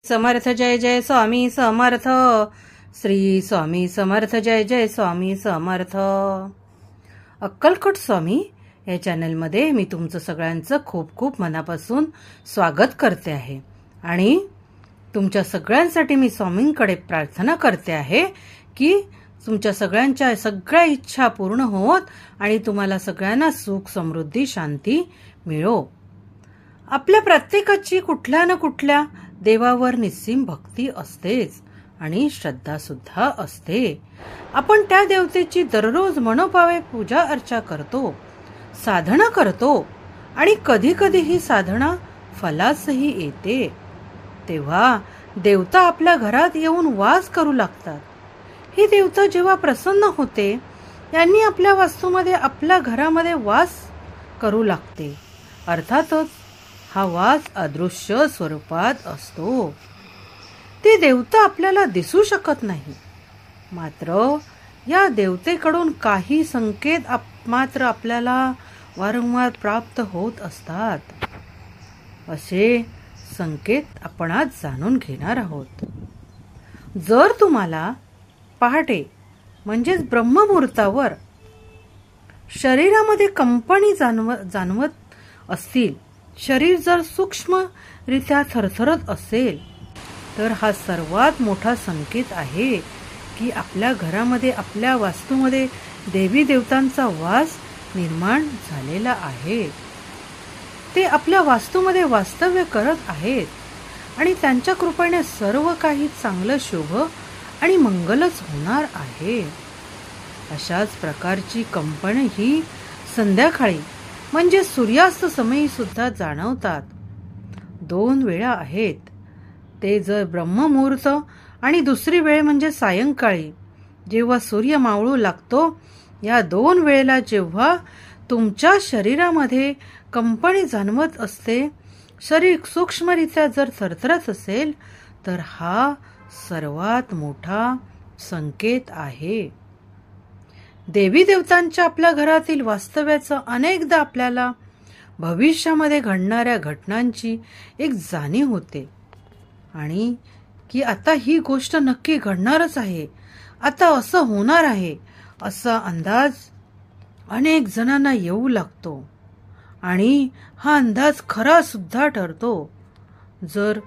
समर्थ जय जय स्वामी समर्थ. श्री स्वामी समर्थ जय जय स्वामी समर्थ. अक्कलकोट स्वामी या चॅनलमध्ये मी तुमचं सगळ्यांचं खूप खूप मनापासून स्वागत करते आहे आणि तुमच्या सगळ्यांसाठी मी स्वामींकडे प्रार्थना करते आहे की तुमच्या सगळ्यांच्या सगळ्या इच्छा पूर्ण होत आणि तुम्हाला सगळ्यांना सुख समृद्धी शांती मिळो. आपल्या प्रत्येकाची कुठल्या ना कुठल्या देवावर निस्सीम भक्ती असतेच आणि श्रद्धा सुद्धा असते. आपण त्या देवतेची दररोज मनोभावे पूजा अर्चा करतो, साधना करतो आणि कधी कधी ही साधना फलासही येते. तेव्हा देवता आपल्या घरात येऊन वास करू लागतात. ही देवता जेव्हा प्रसन्न होते यांनी आपल्या वास्तूमध्ये आपल्या घरामध्ये वास करू लागते. अर्थातच हा वास अदृश्य स्वरूपात असतो. ती देवता आपल्याला दिसू शकत नाही, मात्र या देवतेकडून काही संकेत मात्र आपल्याला वारंवार प्राप्त होत असतात. असे संकेत आपण आज जाणून घेणार आहोत. जर तुम्हाला पहाटे म्हणजेच ब्रह्ममुहूर्तावर शरीरामध्ये कंपनी जाणवत असतील, शरीर जर सूक्ष्मरित्या थरथरत असेल, तर हा सर्वात मोठा संकेत आहे की आपल्या घरामध्ये आपल्या वास्तूमध्ये देवी देवतांचा वास निर्माण झालेला आहे. ते आपल्या वास्तूमध्ये वास्तव्य करत आहेत आणि त्यांच्या कृपेने सर्व काही चांगलं शुभ आणि मंगलच होणार आहे. अशाच प्रकारची कंपनी ही संध्याकाळी म्हणजे सूर्यास्त समयी सुद्धा जाणवतात. दोन वेळा आहेत, ते जर ब्रह्ममुहूर्त आणि दुसरी वेळ म्हणजे सायंकाळी जेव्हा सूर्य मावळू लागतो. या दोन वेळेला जेव्हा तुमच्या शरीरामध्ये कंपनी जाणवत असते, शरीर सूक्ष्मरित्या जर थरथरत असेल, तर हा सर्वात मोठा संकेत आहे. देवी देवतांच्या आपल्या घरातील वास्तव्याचं अनेकदा आपल्याला भविष्यामध्ये घडणाऱ्या घटनांची एक जाणीव होते आणि की आता ही गोष्ट नक्की घडणारच आहे, आता असं होणार आहे असा अंदाज अनेक जणांना येऊ लागतो आणि हा अंदाज खरा सुद्धा ठरतो. जर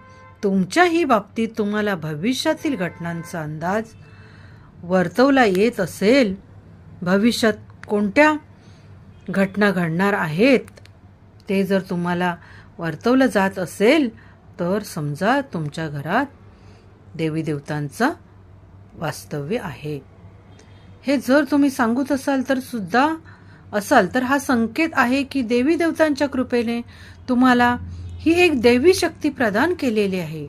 तुमच्याही बाबतीत तुम्हाला भविष्यातील घटनांचा अंदाज वर्तवला येत असेल, भविष्यात कोणत्या घटना घडणार आहेत ते जर तुम्हाला वर्तवलं जात असेल, तर समजा तुमच्या घरात देवी देवतांचा वास्तव्य आहे. हे जर तुम्ही सांगत असाल तर हा संकेत आहे की देवी देवतांच्या कृपेने तुम्हाला ही एक दैवी शक्ती प्रदान केलेली आहे.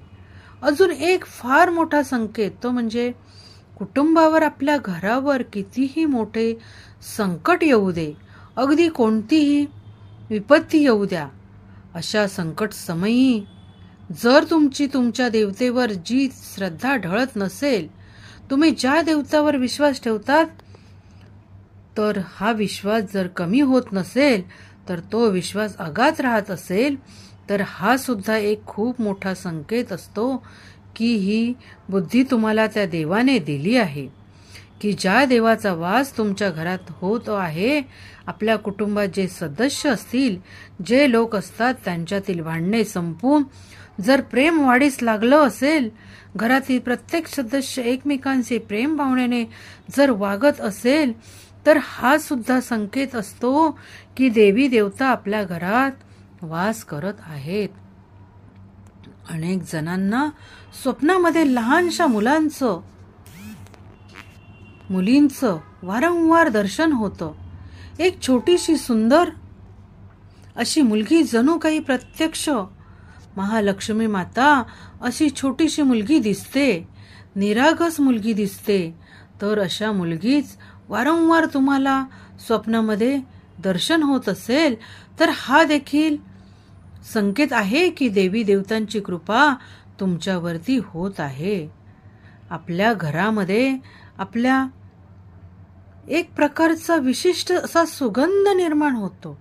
अजून एक फार मोठा संकेत तो म्हणजे कुटुंबावर, आपल्या घरावर कितीही मोठे संकट येऊ दे, अगदी कोणतीही विपत्ती येऊ द्या, अशा संकट समयी जर तुमची तुमच्या देवतेवर जी श्रद्धा ढळत नसेल, तुम्ही ज्या देवतावर विश्वास ठेवतात, तर हा विश्वास जर कमी होत नसेल, तर तो विश्वास अगाध राहत असेल, तर हा सुद्धा एक खूप मोठा संकेत असतो की ही बुद्धी तुम्हाला त्या देवाने दिली आहे की ज्या देवाचा वास तुमच्या घरात होत आहे, आपल्या कुटुंबात जे सदस्य असतील, जे लोक असतात, त्यांच्यातील भांडणे संपून जर प्रेम वाढीस लागलं असेल, घरातील प्रत्येक सदस्य एकमेकांशी प्रेम भावनेने जर वागत असेल, तर हा सुद्धा संकेत असतो की देवी देवता आपल्या घरात वास करत आहेत. अनेक जणांना स्वप्नामध्ये लहानशा मुलींचं वारंवार दर्शन होतं. एक छोटीशी सुंदर अशी मुलगी, जणू काही प्रत्यक्ष महालक्ष्मी माता अशी छोटीशी मुलगी दिसते, निरागस मुलगी दिसते. तर अशा मुलगीच वारंवार तुम्हाला स्वप्नामध्ये दर्शन होत असेल, तर हा देखील संकेत आहे की देवी देवतांची कृपा तुमच्यावरती होत आहे. आपल्या घरामध्ये आपल्या एक प्रकारचा विशिष्ट असा सुगंध निर्माण होतो.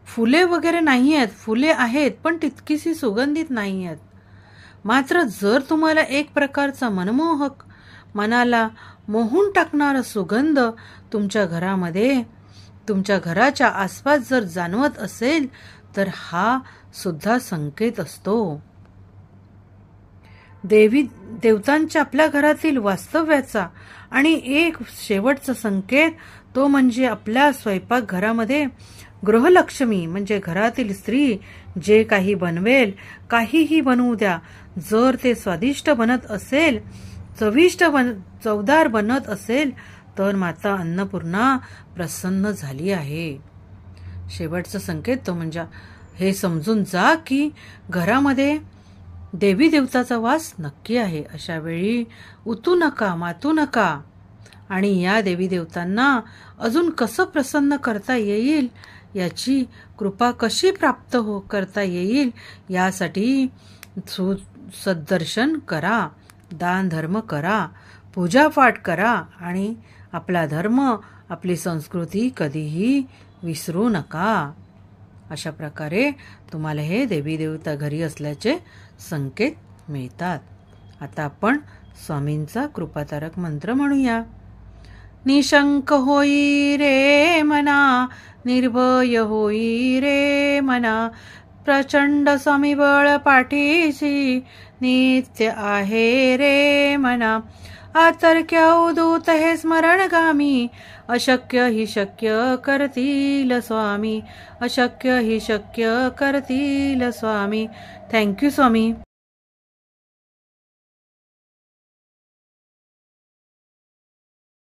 फुले वगैरे नाही आहेत, फुले आहेत पण तितकीशी सुगंधित नाही आहेत, मात्र जर तुम्हाला एक प्रकारचा मनमोहक, मनाला मोहून टाकणारा सुगंध तुमच्या घरामध्ये, तुमच्या घराच्या आसपास जर जाणवत असेल तर हा सुद्धा संकेत असतो देवतांच्या आपल्या घरातील वास्तव्याचा. आणि एक शेवटचा संकेत तो म्हणजे आपल्या स्वयंपाकघरामध्ये गृहलक्ष्मी म्हणजे घरातील स्त्री जे काही बनवेल, काहीही बनवू द्या, जर ते स्वादिष्ट बनत असेल, चवदार बनत असेल तर माता अन्नपूर्णा प्रसन्न झाली आहे. शेवटचा संकेत तो म्हणजे हे समजून जा की घरामध्ये देवी देवताचा वास नक्की आहे. अशा वेळी उतू नका, मातू नका. आणि या देवी देवतांना अजून कसं प्रसन्न करता येईल, याची कृपा कशी प्राप्त करता येईल, यासाठी सद्दर्शन करा, दान धर्म करा, पूजापाठ करा आणि आपला धर्म, आपली संस्कृती कधीही विसरू नका. अशा प्रकारे तुम्हाला हे देवी देवता घरी असल्याचे संकेत मिळतात. आता आपण स्वामींचा कृपातारक मंत्र म्हणूया. निशंक होई रे मना, निर्भय होई रे मना, प्रचंड स्वामीबळ पाठीशी नित्य आहे रे मना. आतर्क्य अवधूत हे स्मरणगामी, अशक्य ही शक्य करतील स्वामी, अशक्य ही शक्य करतील स्वामी. थँक्यू स्वामी.